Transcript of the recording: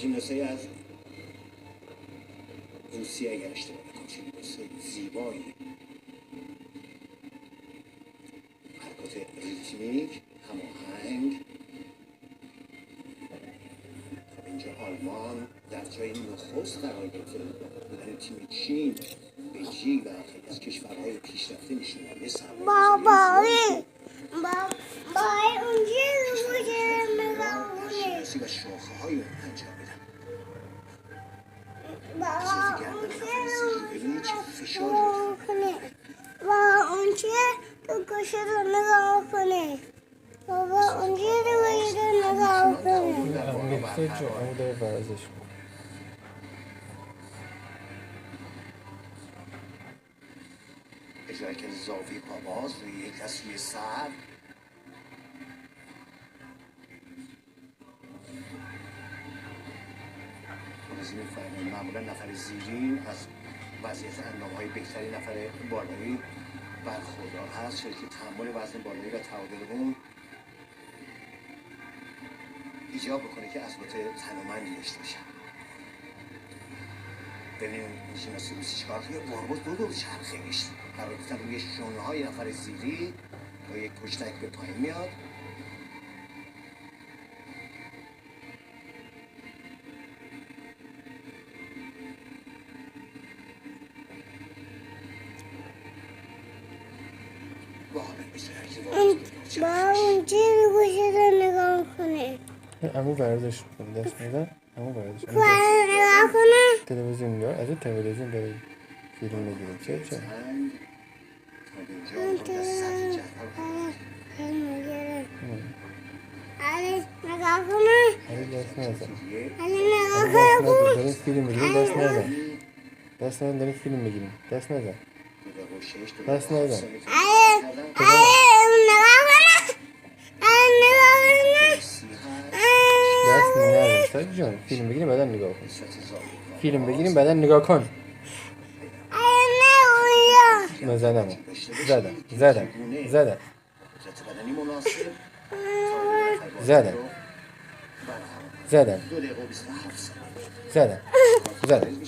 ژیمناستای از روسیه اگر اشتباه نکنم، ژیمناستای زیبایی، حرکات ریتمیک، هماهنگ. خب اینجا آلمان در جای نخست قرار گرفته، بودن تیم چین، بلژیک و خیلی از کشورهای پیشرفته نشون داده. بابایی اونجا رو نگاه شناسی و شاخه های اون انجام بدن. بابا ببینید چه فشاری رو نگاه کنه. بابا اونجا تو گوشه رو نگاه کنه. بابا اونجا رو نگاه کنه. امیخته جو عمود ورزش اجرای که زاویه پاباز روی یک دست روی سر، از این فهمید معمولا نفر زیرین از وضعیت اندامهای بهتری نفر بالایی برخوردار هست، چرا که تحمل وزن بالایی و تعادل اون ایجاب بکنه که عضلات تنومندی داشته باشن. ببینیم این ژیمناست روسی چیکار کنه. قربت دو چرخش قرار گرفتن روی شونه های نفر زیری با یک پشتک به پایین میاد. با اونجا رو گوشه رو نگاه کنه. عمود ورزش کنه دست میدن عمود ورزش نگاه کنه. تلویزیون میاد از این تلویزیون داره فیلم میگیریم چه علی نگاه کنه. علی دست نزن علی نگاه کنه. داریم فیلم میگیریم دست نزن دست نزن داریم فیلم میگیریم دست نزن دست نزن نگاه کنه. دست نزن ساید جان فیلم بگیریم بعدن نگاه کن فیلم بگیریم بعدن نگاه کن زدم زدم زدم زدم زدم زدم زدم زدم